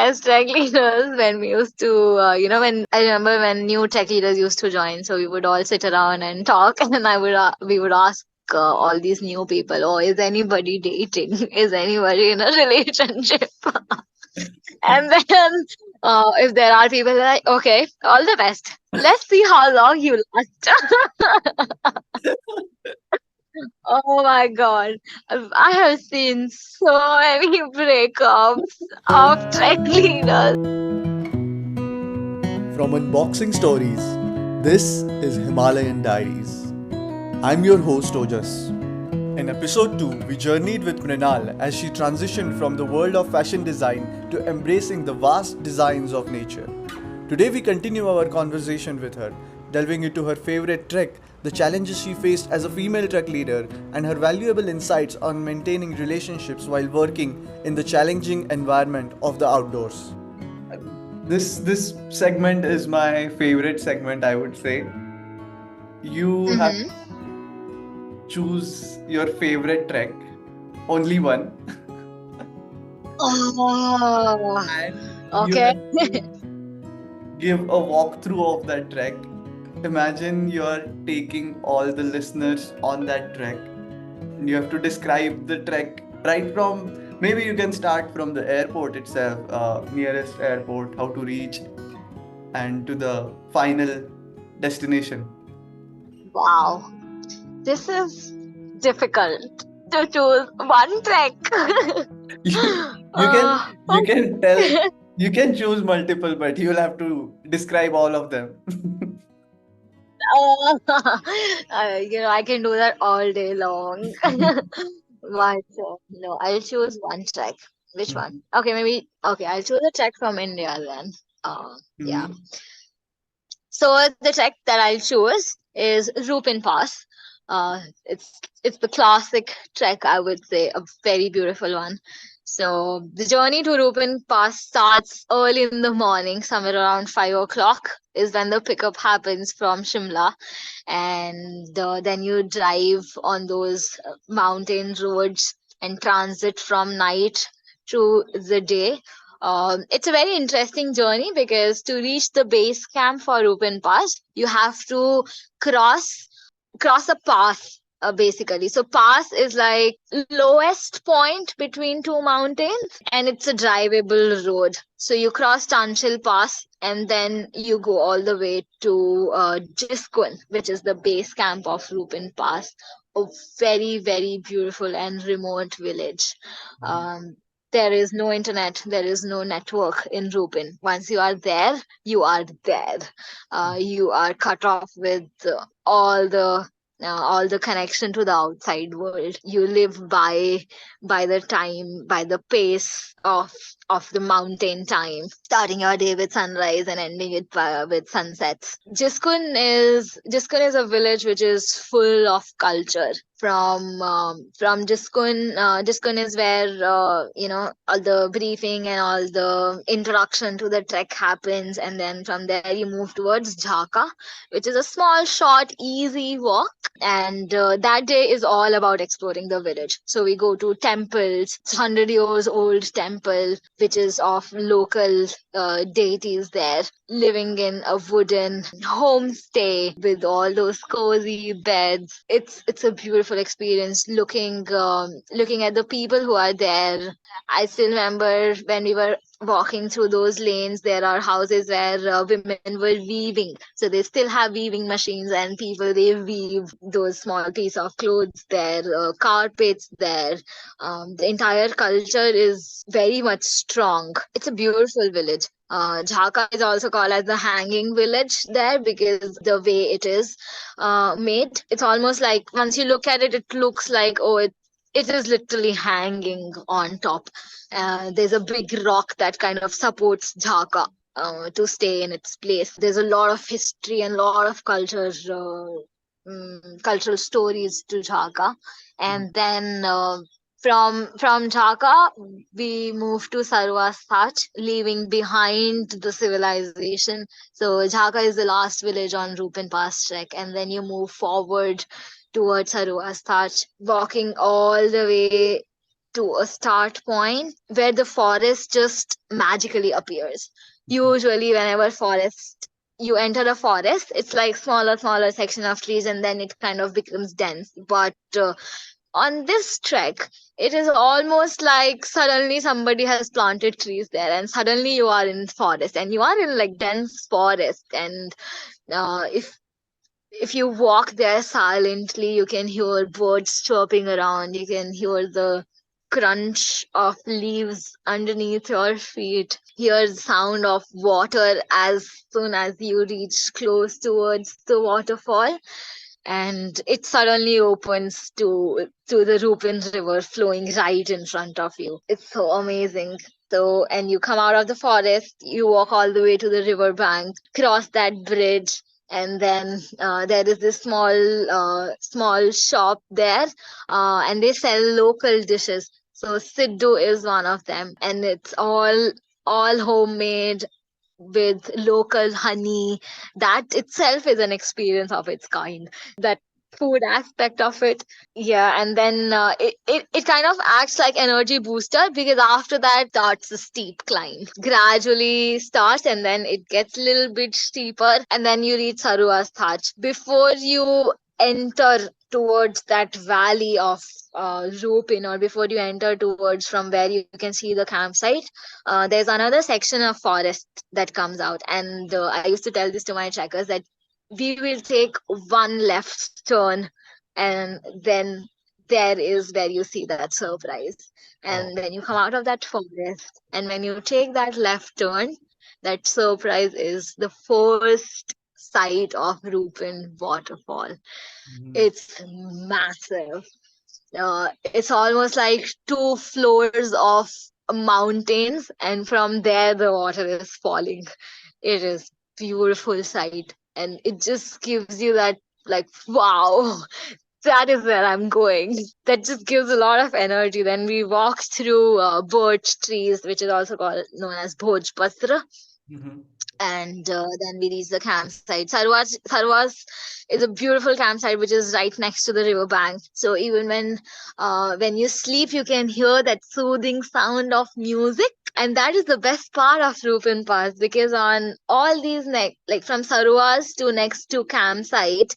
as trek leaders, when we used to, when I remember when new trek leaders used to join, so we would all sit around and talk, and we would ask all these new people, oh, is anybody dating? Is anybody in a relationship? And then, if there are people like, okay, all the best. Let's see how long you last. Oh my God. I have seen so many breakups of track leaders. From Unboxing Stories, this is Himalayan Diaries. I'm your host Ojas. In episode 2, we journeyed with Mrinal as she transitioned from the world of fashion design to embracing the vast designs of nature. Today, we continue our conversation with her, delving into her favorite trek, the challenges she faced as a female trek leader, and her valuable insights on maintaining relationships while working in the challenging environment of the outdoors. This segment is my favorite segment, I would say. You have Mm-hmm. choose your favorite trek, only one, Oh, and you okay. have to give a walkthrough of that trek. Imagine you're taking all the listeners on that trek. You have to describe the trek right from, maybe you can start from the airport itself, nearest airport, how to reach, and to the final destination. Wow. This is difficult to choose one track. you can you can tell Okay. you can choose multiple, but you'll have to describe all of them. I can do that all day long. But no, I'll choose one track. Which one? Okay, maybe. Okay, I'll choose a track from India then. Yeah. Mhm. So the track that I'll choose is Rupin Pass. It's the classic trek, I would say, a very beautiful one. So the journey to Rupin Pass starts early in the morning, somewhere around 5 o'clock is when the pickup happens from Shimla, and then you drive on those mountain roads and transit from night through the day. It's a very interesting journey because to reach the base camp for Rupin Pass, you have to cross cross a pass, basically. So pass is like lowest point between two mountains, and it's a drivable road. So you cross Tanchil Pass and then you go all the way to Jiskun, which is the base camp of Rupin Pass, a very very beautiful and remote village. um, there is no internet, there is no network in Rupin. Once you are there, you are there. You are cut off with all the connection to the outside world. You live by the time, by the pace of the mountain time, starting your day with sunrise and ending it with sunsets. Jiskun is a village which is full of culture. From Jiskun is where all the briefing and all the introduction to the trek happens, and then from there you move towards Jhaka, which is a small, short, easy walk. And that day is all about exploring the village. So we go to temples. It's 100 years old temple, which is of local deities there, living in a wooden homestay with all those cozy beds. It's a beautiful experience looking at the people who are there. I still remember when we were walking through those lanes, there are houses where women were weaving. So they still have weaving machines, and people, they weave those small piece of clothes there, carpets there. The entire culture is very much strong. It's a beautiful village. Jhaka is also called as the hanging village there because the way it is made. It's almost like once you look at it, it looks like, oh, it is literally hanging on top. There's a big rock that kind of supports Jhaka to stay in its place. There's a lot of history and a lot of cultural stories to Jhaka. And then from Jhaka, we moved to Sarvasthach, leaving behind the civilization. So Jhaka is the last village on Rupin Pass trek, and then you move forward towards Sarvasthach, walking all the way to a start point where the forest just magically appears. Usually, whenever forest you enter a forest, it's like smaller section of trees, and then it kind of becomes dense. But on this trek, it is almost like suddenly somebody has planted trees there, and suddenly you are in forest, and you are in like dense forest. And if you walk there silently, you can hear birds chirping around, you can hear the crunch of leaves underneath your feet, hear the sound of water as soon as you reach close towards the waterfall, and it suddenly opens to the Rupin River flowing right in front of you. It's so amazing. So, and you come out of the forest, you walk all the way to the river bank, cross that bridge, and then there is this small shop there, and they sell local dishes. So Siddu is one of them, and it's all homemade with local honey. That itself is an experience of its kind. That food aspect of it, yeah. And then it kind of acts like energy booster, because after that starts a steep climb, gradually starts, and then it gets a little bit steeper, and then you reach Sarua's Thatch. Before you enter towards that valley of Rupin, or before you enter towards from where you can see the campsite, there's another section of forest that comes out. And I used to tell this to my trackers that we will take one left turn, and then there is where you see that surprise. Oh. And when you come out of that forest, and when you take that left turn, that surprise is the first sight of Rupin waterfall. Mhm. It's massive. It's almost like two floors of mountains, and from there the water is falling. It is beautiful sight, and it just gives you that, like, wow, that is where I'm going. That just gives a lot of energy. Then we walked through birch trees, which is also called known as Bhojpatra, Mhm. and then we reached the campsite. Sarwas is a beautiful campsite which is right next to the river bank. So even when you sleep, you can hear that soothing sound of music. And that is the best part of Rupin Pass, because on all these like from Sarwas to next to campsite,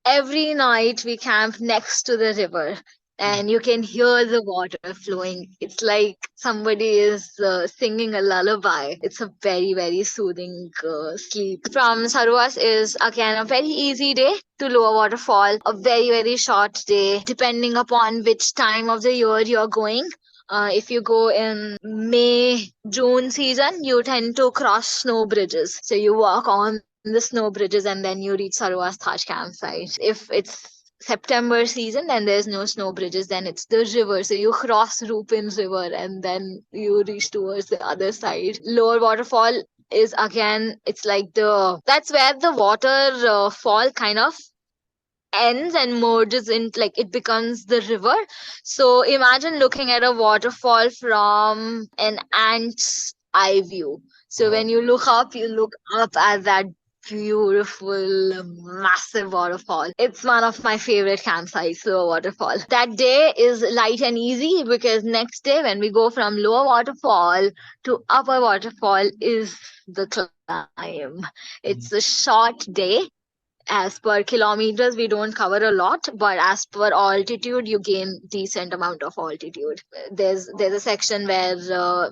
every night we camp next to the river, and you can hear the water flowing. It's like somebody is singing a lullaby. It's a very soothing sleep. From Sarwas is again a very easy day to Lower Waterfall, a very short day depending upon which time of the year you're going. If you go in May, June season, you tend to cross snow bridges. So you walk on the snow bridges, and then you reach Sarua's Taj campsite. If it's September season, then there's no snow bridges, then it's the river. So you cross Rupin River, and then you reach towards the other side. Lower Waterfall is again, it's like that's where the water fall kind of ends and merges in, like it becomes the river. So imagine looking at a waterfall from an ant's eye view. So Oh. when you look up at that beautiful massive waterfall. It's one of my favorite campsites, Lower Waterfall. That day is light and easy, because next day when we go from Lower Waterfall to Upper Waterfall is the climb. It's a short day. As per kilometers, we don't cover a lot, but as per altitude, you gain decent amount of altitude. There's a section where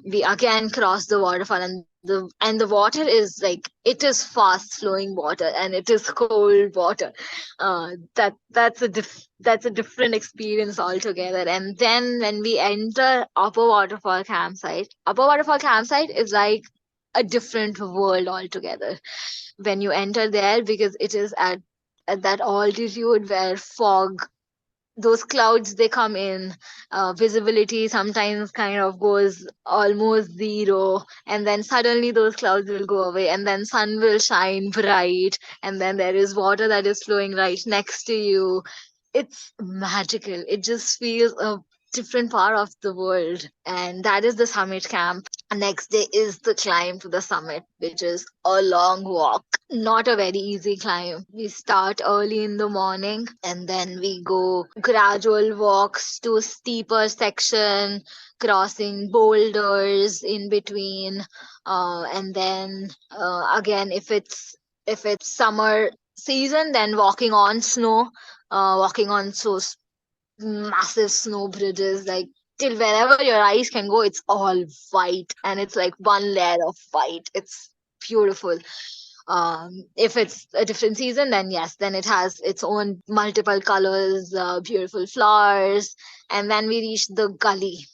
we again cross the waterfall, and the water is like, it is fast flowing water, and it is cold water. That's a different experience altogether. And then when we enter Upper Waterfall campsite is like a different world altogether when you enter there, because it is at that altitude where fog, those clouds, they come in, visibility sometimes kind of goes almost zero, and then suddenly those clouds will go away, and then sun will shine bright, and then there is water that is flowing right next to you. It's magical. It just feels different part of the world, and that is the summit camp. Next day is the climb to the summit, which is a long walk, not a very easy climb. We start early in the morning and then we go gradual walks to steeper section, crossing boulders in between. And then again, if it's summer season, then walking on snow, walking on massive snow bridges, like till wherever your eyes can go, it's all white and it's like one layer of white. It's beautiful. If it's a different season, then yes, then it has its own multiple colors, beautiful flowers. And then we reach the gully,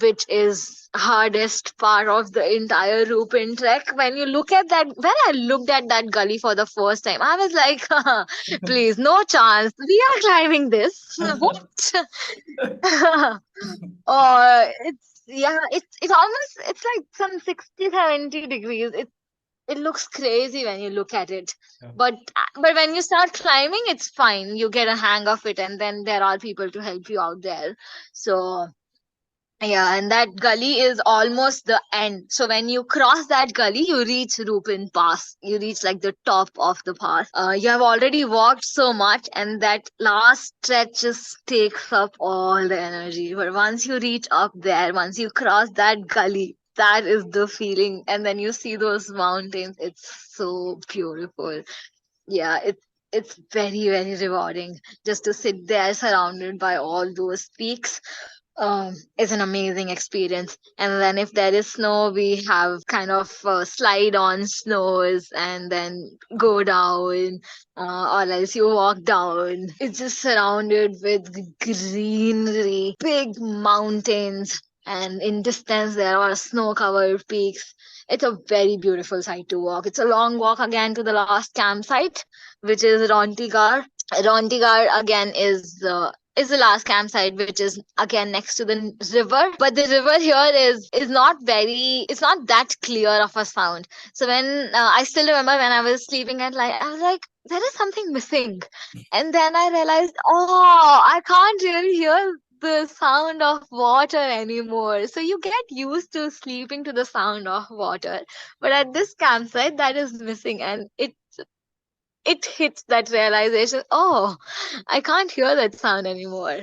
which is hardest part of the entire Rupin trek. When you look at that, when I looked at that gully for the first time, I was like, please, no chance. We are climbing this. What? It's yeah, it's almost it's like some 60-70 degrees. It looks crazy when you look at it. Yeah. But when you start climbing, it's fine. You get a hang of it, and then there are people to help you out there. So yeah, and that gully is almost the end. So when you cross that gully, you reach Rupin Pass. You reach like the top of the pass. You have already walked so much, and that last stretch just takes up all the energy. But once you reach up there, once you cross that gully, that is the feeling. And then you see those mountains. It's so beautiful. Yeah, it's very, very rewarding just to sit there surrounded by all those peaks. Is an amazing experience. And then if there is snow, we have kind of slide on snows and then go down, or else you walk down. It's just surrounded with greenery, big mountains, and in distance there are snow-covered peaks. It's a very beautiful sight to walk. It's a long walk again to the last campsite, which is Rontigar. Rontigar again is the last campsite, which is again next to the river. But the river here is not very, it's not that clear of a sound. So when I still remember when I was sleeping at night, I was like, there is something missing. And then I realized, oh, I can't really hear the sound of water anymore. So you get used to sleeping to the sound of water. But at this campsite, that is missing, and it hits that realization, oh, I can't hear that sound anymore.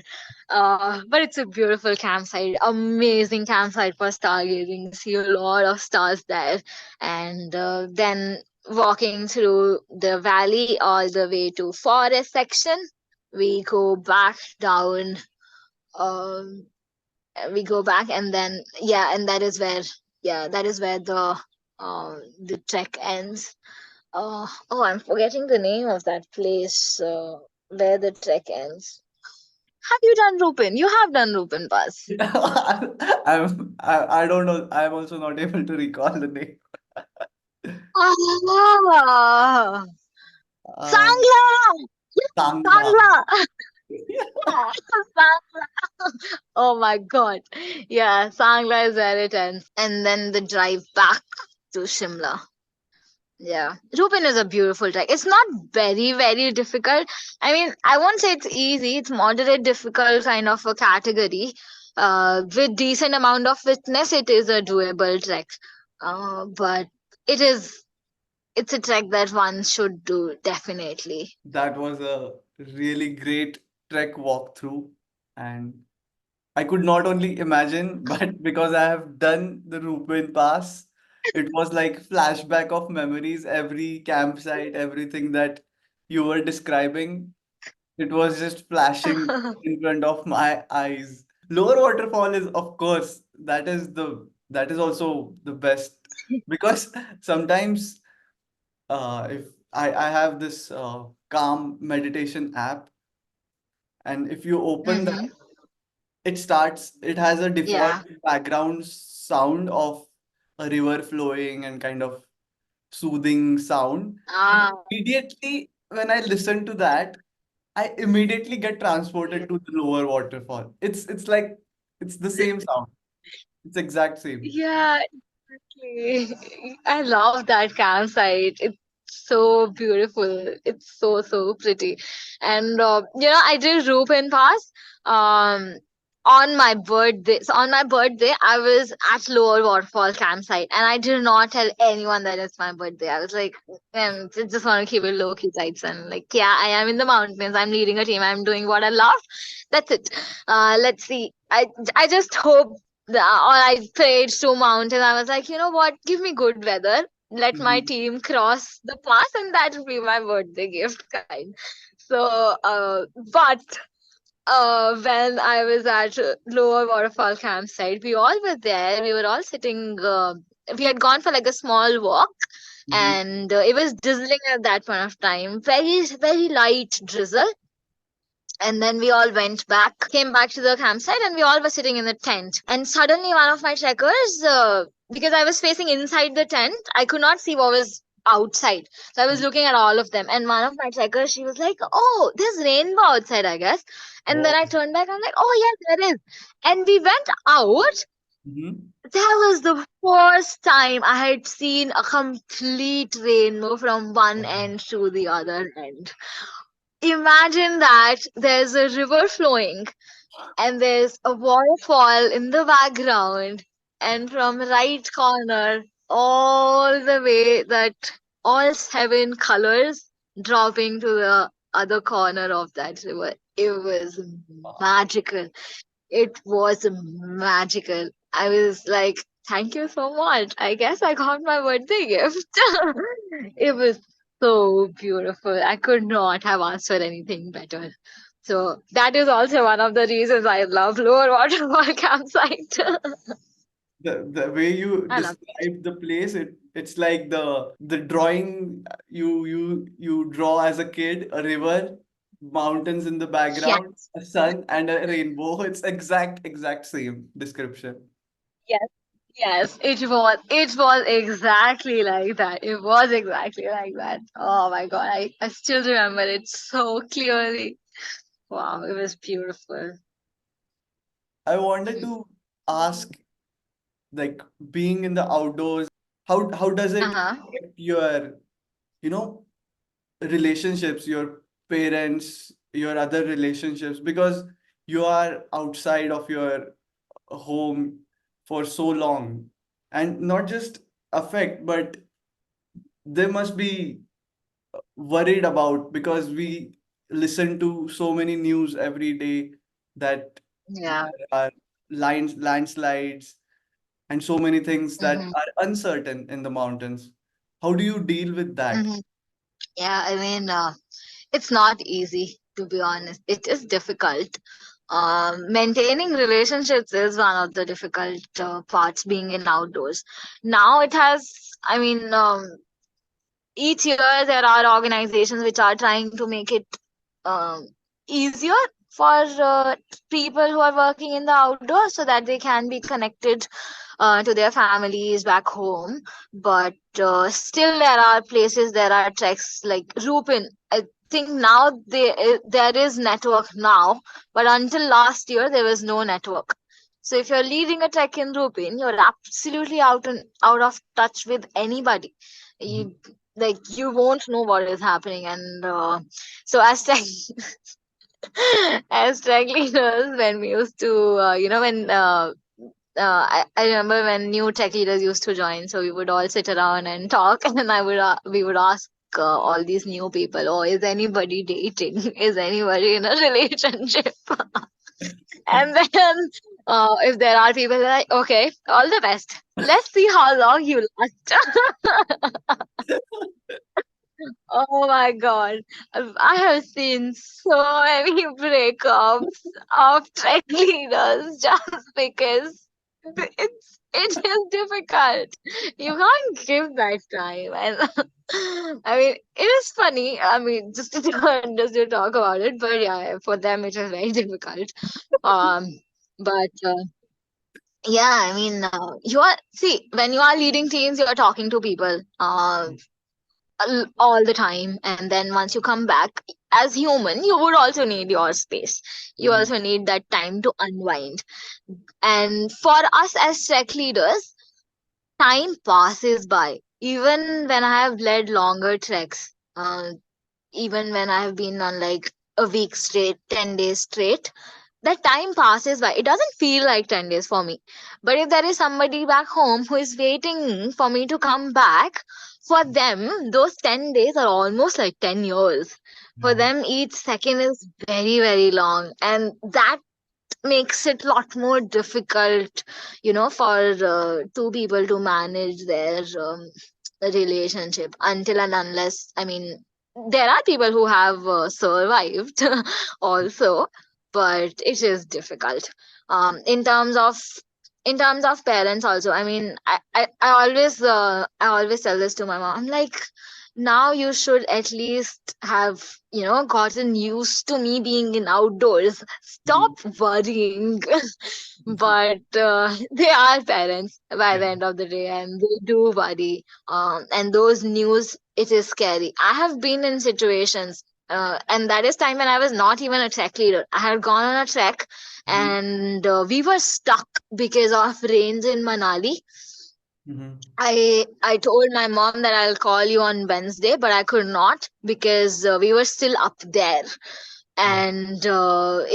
But it's a beautiful campsite, amazing campsite for stargazing. See a lot of stars there. And then walking through the valley all the way to forest section, we go back down. um, we go back, and then yeah, and that is where, yeah, that is where the trek ends. Oh, I'm forgetting the name of that place where the trek ends. Have you done Rupin? You have done Rupin Pass. I don't know. I'm also not able to recall the name. Ah, Uh, Sangla! Sangla. Sangla! Sangla! Oh my god. Yeah, Sangla is where it ends. And then the drive back to Shimla. Yeah, Rupin is a beautiful trek. It's not very, very difficult. I mean, I won't say it's easy. It's moderate difficult kind of a category. With decent amount of fitness, it is a doable trek. But it is, it's a trek that one should do definitely. That was a really great trek walkthrough, and I could not only imagine, but because I have done the Rupin Pass, it was like flashback of memories, every campsite, everything that you were describing, it was just flashing in front of my eyes. Lower waterfall is, of course, that is also the best because sometimes if I have this calm meditation app, and if you open that, Mm-hmm. it has a default Yeah. background sound of a river flowing and kind of soothing sound. And Ah. immediately when I listen to that, I immediately get transported to the lower waterfall. It's like it's the same sound. It's exact same. Yeah, exactly. I love that campsite. It's so beautiful. It's so, so pretty. And I did Rupin Pass. Um on my birthday, I was at Lower Waterfall campsite, and I did not tell anyone that it's my birthday. I was like, just want to keep it low key types, and like, yeah, I am in the mountains. I'm leading a team. I'm doing what I love. That's it. Let's see. I just hope or I prayed to mountain. I was like, you know what? Give me good weather. Let my Mhm. team cross the pass, and that will be my birthday gift, kind. So, but when I was at Lower Waterfall campsite, we all were there. We were all sitting. We had gone for like a small walk, Mhm. and it was drizzling at that point of time. Very light drizzle. And then we all came back to the campsite, and we all were sitting in the tent. And suddenly, one of my trekkers, because I was facing inside the tent, I could not see what was outside. So I was looking at all of them. And one of my trekkers, she was like, "Oh, there's rainbow outside, I guess." And then Oh. I turned back, I'm like, "Oh, yes, there is." And we went out. Mhm. That was the first time I had seen a complete rainbow from one end to the other end. Imagine that there's a river flowing and there's a waterfall in the background, and from right corner all the way that all seven colors dropping to the other corner of that river. It was magical. It was magical. I was like, thank you so much. I guess I got my birthday gift. It was so beautiful. I could not have asked for anything better. So that is also one of the reasons I love Lower Waterfall campsite. The way you I love it. describe the place, it's like the drawing you draw as a kid, a river, mountains in the background, Yes, a sun and a rainbow. It's exact same description. yes, yes. It was exactly like that. It was exactly like that. Oh my God, I still remember it so clearly. Wow, it was beautiful. I wanted to ask, like, being in the outdoors, how does it Uh-huh. affect your, you know, relationships, your parents, your other relationships, because you are outside of your home for so long, and not just affect, but they must be worried about, because we listen to so many news every day that Yeah. there are landslides and so many things that Mm-hmm. are uncertain in the mountains. How do you deal with that? Mm-hmm. Yeah, I mean, it's not easy, to be honest. It is difficult. Maintaining relationships is one of the difficult parts being in outdoors. Now it has, I mean, each year there are organizations which are trying to make it um, easier for people who are working in the outdoors so that they can be connected to their families back home. But still, there are places, there are treks like Rupin. I think now there is network now, but until last year there was no network. So if you're leading a trek in Rupin, you're absolutely out of touch with anybody. Mhm. You you won't know what is happening, and so as trek as trek leaders, when we used to when I remember when new tech leaders used to join, so we would all sit around and talk, and we would ask all these new people, "Oh, is anybody dating? Is anybody in a relationship?" And then if there are people like, "Okay, all the best. Let's see how long you last." Oh my God. I have seen so many breakups of track leaders just because it is difficult. You can't give that time. And I mean, it is funny. I mean, just to talk about it, but yeah, for them it is very difficult. Um, but yeah, I mean, when you are leading teams, you are talking to people. All the time, and then once you come back as human, you would also need your space. You Mhm. also need that time to unwind. And for us as tech leaders, time passes by. Even when I have led longer treks, even when I have been on like a week straight, 10 days straight, that time passes by. It doesn't feel like 10 days for me. But if there is somebody back home who is waiting for me to come back, for them, those 10 days are almost like 10 years. For Yeah. them, each second is very, very long. And that makes it a lot more difficult, for two people to manage their relationship, until and unless, I mean, there are people who have survived also, but it is difficult. In terms of parents also, I mean, I always tell this to my mom. I'm like, now you should at least have, gotten used to me being in outdoors. Stop Mhm. worrying. But they are parents by Yeah. the end of the day, and they do worry. And those news, it is scary. I have been in situations, and that is time when I was not even a trek leader. I had gone on a trek, Mhm. and we were stuck because of rains in Manali. Mhm. I told my mom that I'll call you on Wednesday, but I could not because we were still up there, Yeah. and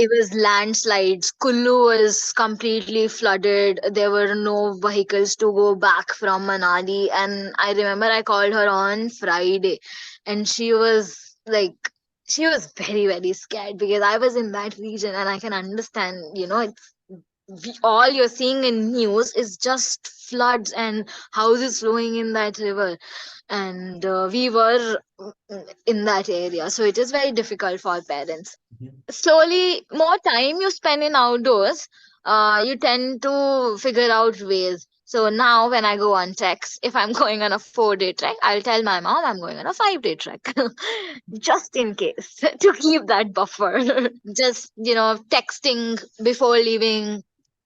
it was landslides. Kullu was completely flooded. There were no vehicles to go back from Manali, and I remember I called her on Friday, and she was very, very scared because I was in that region, and I can understand. All you're seeing in news is just floods and houses flowing in that river, and we were in that area, so it is very difficult for parents. Mhm. Slowly, more time you spend in outdoors, you tend to figure out ways. So now when I go on treks, if I'm going on a 4-day trek, I'll tell my mom I'm going on a 5-day trek. Just in case, to keep that buffer. Just, texting before leaving,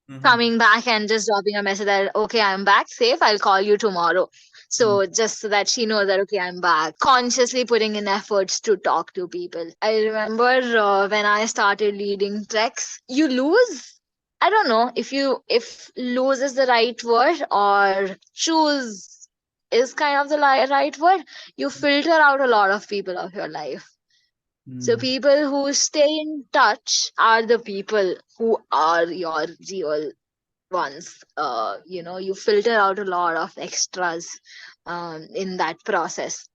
Mhm. coming back and just dropping a message that, okay, I'm back safe, I'll call you tomorrow. Mhm. So just so that she knows that, okay, I'm back. Consciously putting in efforts to talk to people. I remember when I started leading treks, you lose. I don't know if lose is the right word, or choose is kind of the right word. You filter out a lot of people of your life. So Mhm. people who stay in touch are the people who are your real ones. You filter out a lot of extras in that process,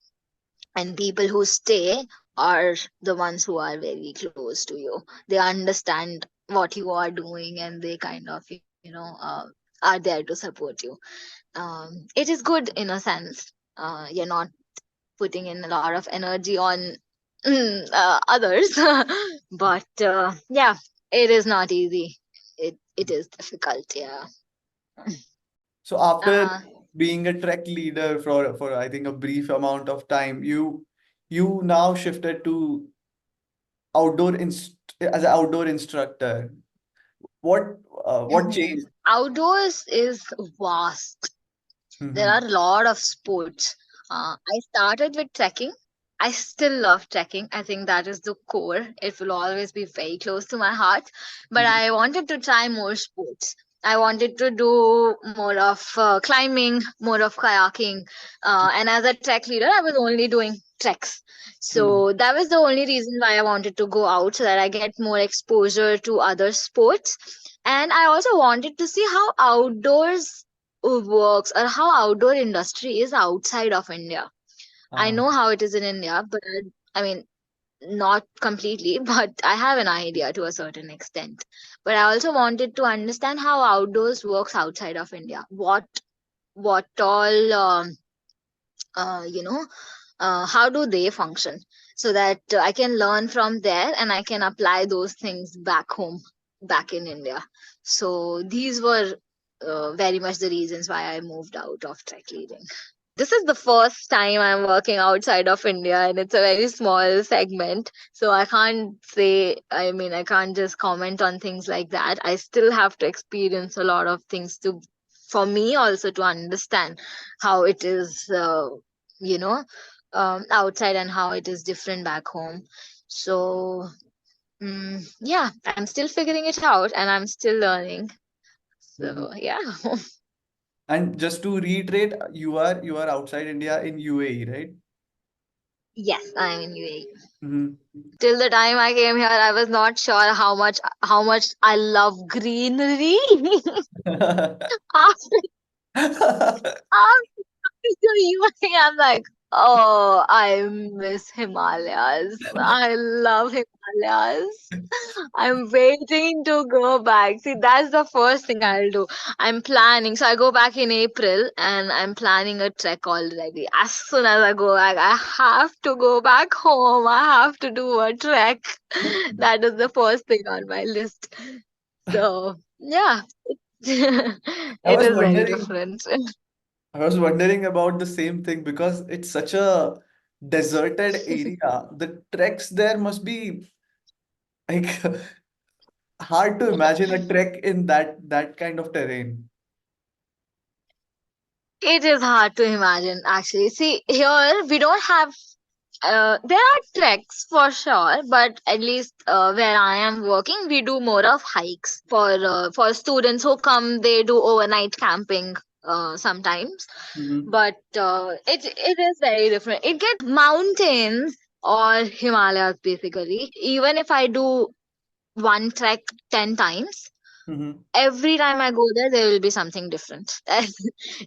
and people who stay are the ones who are very close to you. They understand what you are doing, and they kind of, are there to support you. It is good in a sense. You're not putting in a lot of energy on others, but yeah, it is not easy. It is difficult, yeah. So after uh being a trek leader for I think a brief amount of time, you now shifted to as an outdoor instructor. What what changed? Outdoors is vast. There Mm-hmm. are a lot of sports. I started with trekking. I still love trekking. I think that is the core. It will always be very close to my heart. But Mm-hmm. I wanted to try more sports. I wanted to do more of climbing, more of kayaking. And as a trek leader, I was only doing treks. So that was the only reason why I wanted to go out, so that I get more exposure to other sports. And I also wanted to see how outdoors works, or how outdoor industry is outside of India. I Ah. know how it is in India, but I mean, not completely, but I have an idea to a certain extent. But I also wanted to understand how outdoors works outside of India. What all how do they function, so that I can learn from there and I can apply those things back home, back in India. So these were very much the reasons why I moved out of trek leading. This is the first time I'm working outside of India, and it's a very small segment. So I can't just comment on things like that. I still have to experience a lot of things for me also to understand how it is, you know, outside, and how it is different back home. So, yeah, I'm still figuring it out, and I'm still learning. Mhm. So, yeah. And just to reiterate, you are outside India in UAE, right? Yes, I'm in UAE. Mhm. Till the time I came here, I was not sure how much I love greenery. after after to UAE, I'm like, oh, I miss Himalayas. I love Himalayas. I'm waiting to go back. See, that's the first thing I'll do. I'm planning. So I go back in April and I'm planning a trek already. As soon as I go back, I have to go back home. I have to do a trek. That is the first thing on my list. So, yeah, I it was is very wondering, different. I was wondering about the same thing because it's such a deserted area. The treks there must be like hard to imagine a trek in that kind of terrain. It is hard to imagine, actually. See, here we don't have there are treks for sure, but at least where I am working, we do more of hikes for students who come. They do overnight camping sometimes, Mm-hmm. but it is very different. It gets mountains or Himalayas basically. Even if I do one trek 10 times, Mm-hmm. every time I go there, there will be something different.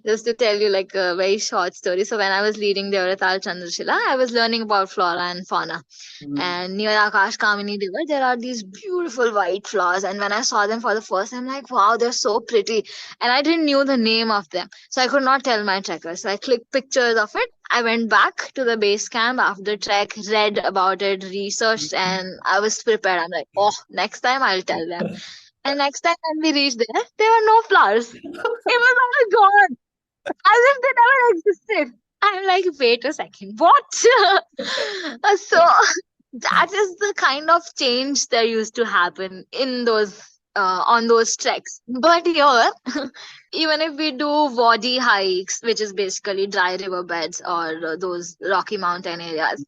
Just to tell you like a very short story. So when I was leading the Devratal Chandrashila, I was learning about flora and fauna. Mm-hmm. And near Akash Kamini River, there are these beautiful white flowers. And when I saw them for the first time, I'm like, wow, they're so pretty. And I didn't knew the name of them. So I could not tell my trekkers. So I clicked pictures of it. I went back to the base camp after the trek, read about it, researched, and I was prepared. I'm like, oh, next time I'll tell them. And next time when we reached there were no flowers. It was all gone, as if they never existed. I'm like, wait a second, what? So that is the kind of change that used to happen in those on those treks. But here, even if we do wadi hikes, which is basically dry riverbeds or those rocky mountain areas,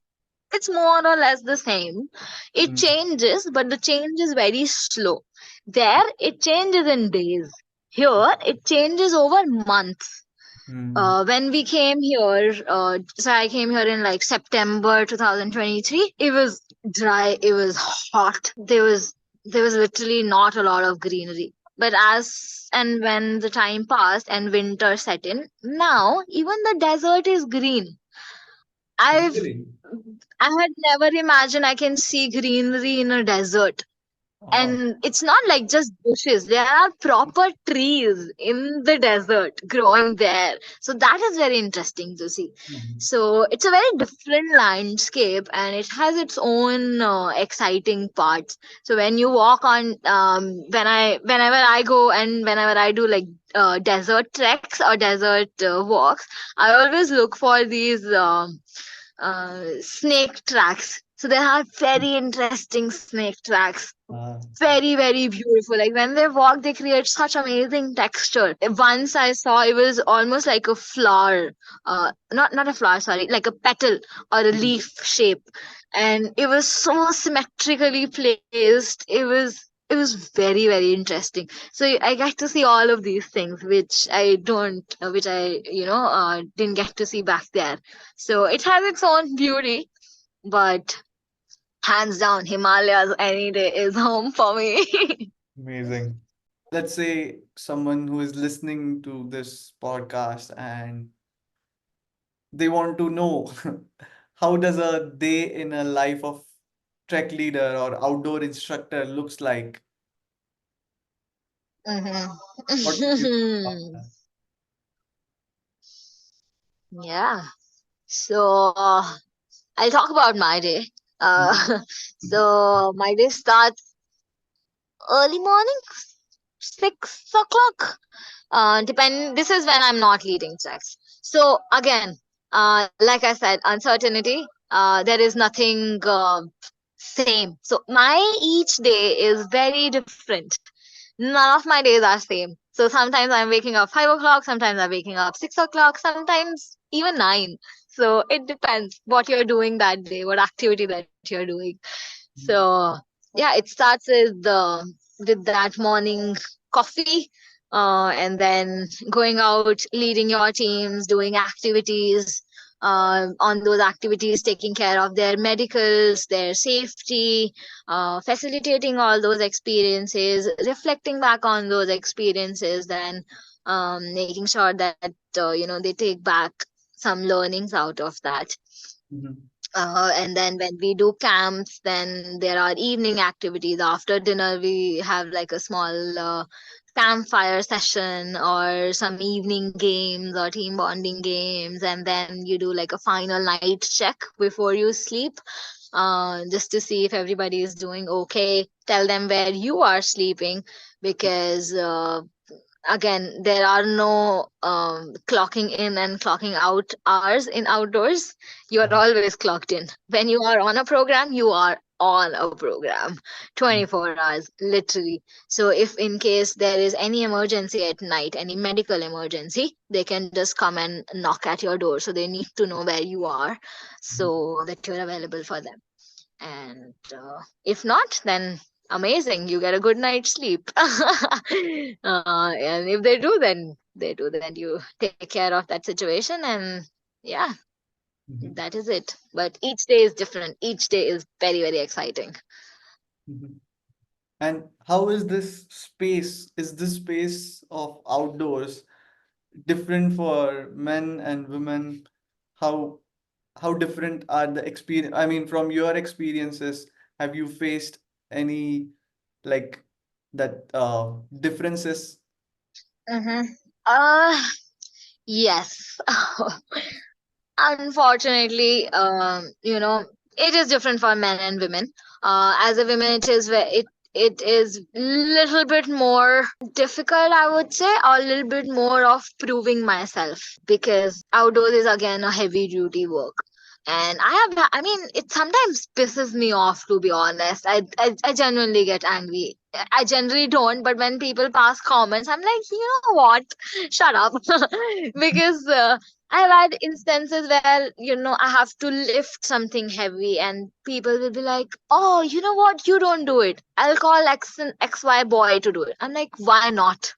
it's more or less the same. It changes, but the change is very slow. There, it changes in days. Here, it changes over months. Mm-hmm. When we came here, so I came here in like September 2023. It was dry. It was hot. There was literally not a lot of greenery. But as and when the time passed and winter set in, now even the desert is green. I've Really? I had never imagined I can see greenery in a desert. Wow. And it's not like just bushes, there are proper trees in the desert growing there. So that is very interesting to see. Mhm. So it's a very different landscape and it has its own exciting parts. So when you walk on, whenever I go and whenever I do like desert treks or desert walks, I always look for these snake tracks. So there are very interesting snake tracks. Ah, Very, very beautiful. Like when they walk, they create such amazing texture. Once I saw it was almost like a flower, not a flower, sorry, like a petal or a leaf shape, and it was so symmetrically placed. It was very, very interesting. So I get to see all of these things, which I don't, which I didn't get to see back there. So it has its own beauty, but hands down, Himalayas any day is home for me. amazing. Let's say someone who is listening to this podcast and they want to know how does a day in a life of trek leader or outdoor instructor looks like. What would you say about Mhm. that? Yeah. So I'll talk about my day. Mhm. So my day starts early morning, 6 o'clock. Depend. This is when I'm not leading checks. So again, like I said, uncertainty. There is nothing same. So my each day is very different. None of my days are same. So sometimes I'm waking up 5 o'clock. Sometimes I'm waking up 6 o'clock. Sometimes even 9. So it depends what you're doing that day, what activity that you're doing. So yeah, it starts with that morning coffee, and then going out, leading your teams, doing activities. on those activities, taking care of their medicals, their safety, facilitating all those experiences, reflecting back on those experiences, then making sure that they take back some learnings out of that. Mhm. And then when we do camps, then there are evening activities. After dinner, we have like a small campfire session or some evening games or team bonding games. And then you do like a final night check before you sleep, just to see if everybody is doing okay. Tell them where you are sleeping, because again, there are no clocking in and clocking out hours in outdoors. You are always clocked in. When you are on a program, you are on a program, 24 hours literally. So if in case there is any emergency at night, any medical emergency, they can just come and knock at your door. So they need to know where you are, so that you're available for them. And if not, then amazing, you get a good night's sleep. And if they do, then they do, then you take care of that situation. And yeah, Mhm. that is it. But each day is different, each day is very, very exciting. Mhm. And how is this space? Is this space of outdoors different for men and women? How how different are the experience? I mean, from your experiences, have you faced any like that differences? Mm-hmm. uh yes. Unfortunately, it is different for men and women. As a woman, it is little bit more difficult, I would say, or a little bit more of proving myself, because outdoors is again a heavy duty work. And I mean, it sometimes pisses me off, to be honest. I genuinely get angry. I generally don't, but when people pass comments, I'm like, you know what? Shut up. Because I've had instances where, I have to lift something heavy and people will be like, oh, you know what? You don't do it. I'll call XY boy to do it. I'm like, why not?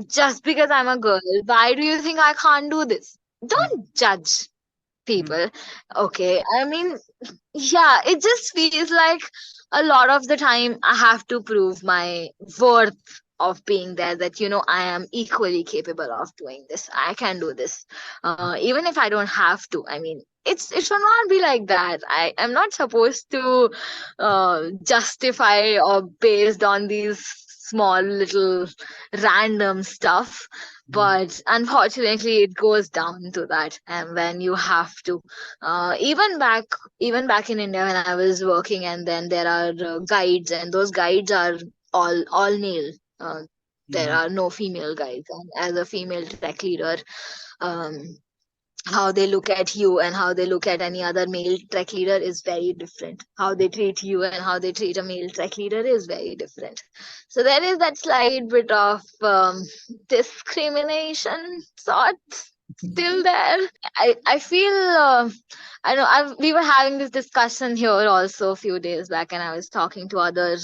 Just because I'm a girl, why do you think I can't do this? Don't judge Mhm. people. Okay. I mean, yeah, it just feels like a lot of the time I have to prove my worth of being there, that I am equally capable of doing this. I can do this, even if I don't have to. I mean, it should not be like that. I am not supposed to justify or based on these small little random stuff. Mhm. But unfortunately it goes down to that, and when you have to, even back in India when I was working, and then there are guides, and those guides are all male. Uh, there Mhm. are no female guides, and as a female tech leader, um, how they look at you and how they look at any other male track leader is very different. How they treat you and how they treat a male track leader is very different. So there is that slight bit of discrimination sort still there. I feel I know we were having this discussion here also a few days back, and I was talking to other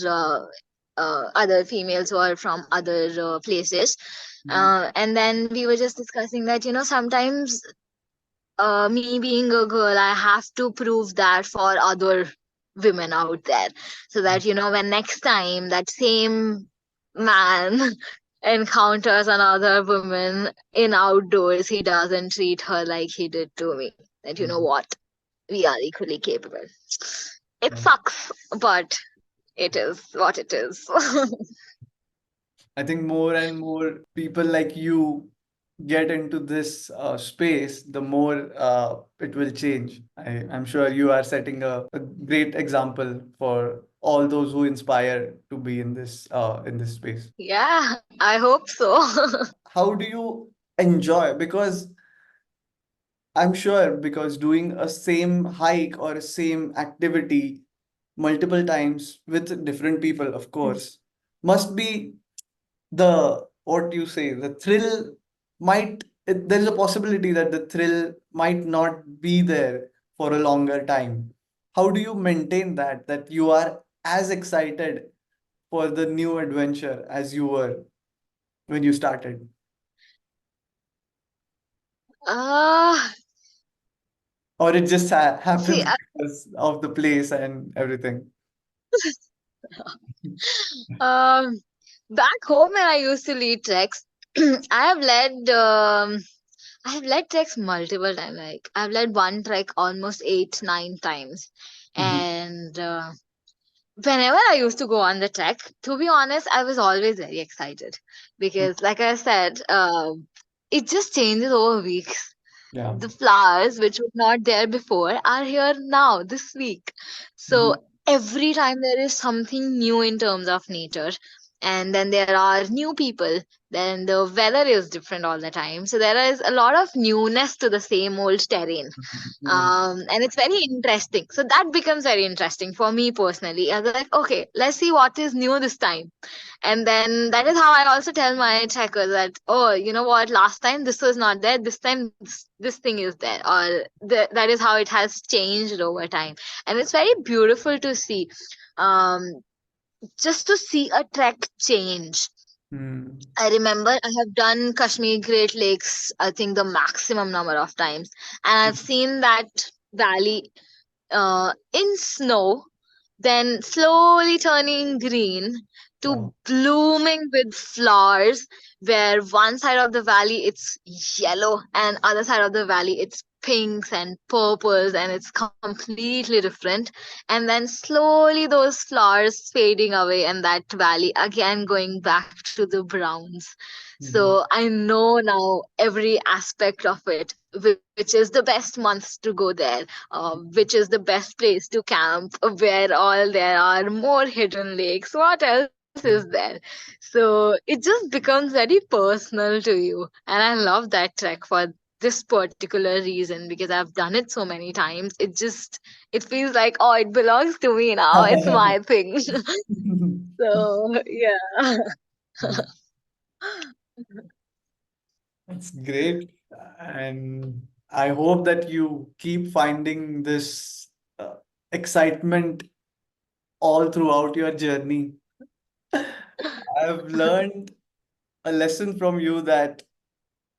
females who are from other places, Mhm. and then we were just discussing that sometimes me being a girl, I have to prove that for other women out there. So that, when next time that same man encounters another woman in outdoors, he doesn't treat her like he did to me. That, Mhm. what? We are equally capable. It Yeah. sucks, but it is what it is. I think more and more people like you get into this space, the more it will change. I'm sure you are setting a great example for all those who inspire to be in this space. Yeah, I hope so. How do you enjoy? Because I'm sure because doing a same hike or a same activity multiple times with different people, of course, must be the what you say the thrill there's a possibility that the thrill might not be there for a longer time. How do you maintain that you are as excited for the new adventure as you were when you started? Ah. Or it just See, happens because of the place and everything? um, back home when I used to lead treks, I have led I have led treks multiple times. Like I've led one trek almost 8, 9 times, Mhm. and whenever I used to go on the trek, to be honest, I was always very excited because, like I said, it just changes over weeks. Yeah. The flowers which were not there before are here now this week. So Mhm. every time there is something new in terms of nature, and then there are new people, then the weather is different all the time, so there is a lot of newness to the same old terrain. Mhm. And it's very interesting, so that becomes very interesting for me personally. I was like, okay, let's see what is new this time. And then that is how I also tell my checkers that, oh, you know what, last time this was not there, this time this thing is there, or that is how it has changed over time. And it's very beautiful to see, um, just to see a trek change. Mhm. I remember I have done Kashmir Great Lakes, I think the maximum number of times, and I've seen that valley in snow, then slowly turning green Wow. to blooming with flowers, where one side of the valley it's yellow and other side of the valley it's pinks and purples, and it's completely different. And then slowly those flowers fading away and that valley again going back to the browns. Mhm. So I know now every aspect of it, which is the best months to go there, which is the best place to camp, where all there are more hidden lakes. What else is there? So it just becomes very personal to you. And I love that trek for this particular reason because I've done it so many times. It feels like, oh, it belongs to me now. It's my thing. So yeah. That's great. And I hope that you keep finding this excitement all throughout your journey. I've learned a lesson from you that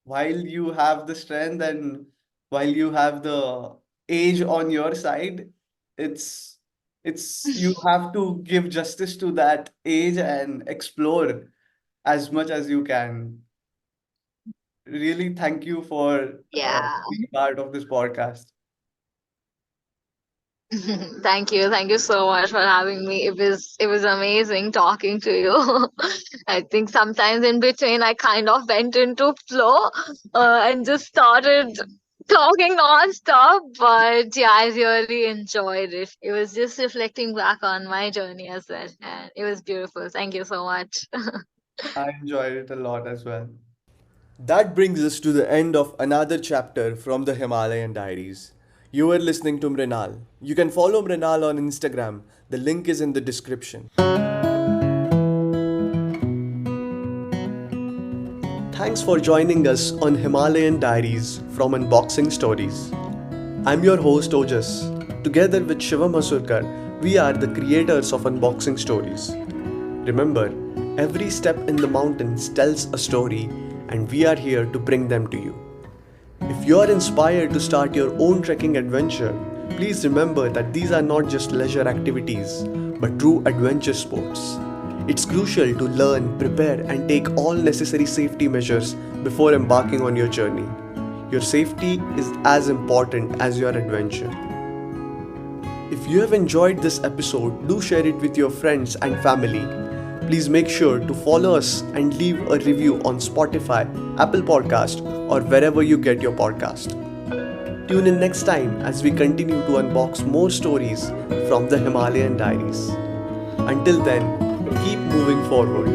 while you have the strength and while you have the age on your side, it's it's you have to give justice to that age and explore as much as you can. Really, thank you for Yeah. being part of this podcast. Thank you so much for having me. It was amazing talking to you. I think sometimes in between I kind of went into flow and just started talking non-stop. But yeah, I really enjoyed it. It was just reflecting back on my journey as well, and it was beautiful. Thank you so much. I enjoyed it a lot as well. That brings us to the end of another chapter from the Himalayan Diaries. You are listening to Mrinal. You can follow Mrinal on Instagram. The link is in the description. Thanks for joining us on Himalayan Diaries from Unboxing Stories. I'm your host Ojas. Together with Shivam Hasurkar, we are the creators of Unboxing Stories. Remember, every step in the mountains tells a story, and we are here to bring them to you. If you are inspired to start your own trekking adventure, please remember that these are not just leisure activities, but true adventure sports. It's crucial to learn, prepare, and take all necessary safety measures before embarking on your journey. Your safety is as important as your adventure. If you have enjoyed this episode, do share it with your friends and family. Please make sure to follow us and leave a review on Spotify, Apple Podcast, or wherever you get your podcast. Tune in next time as we continue to unbox more stories from the Himalayan Diaries. Until then, keep moving forward.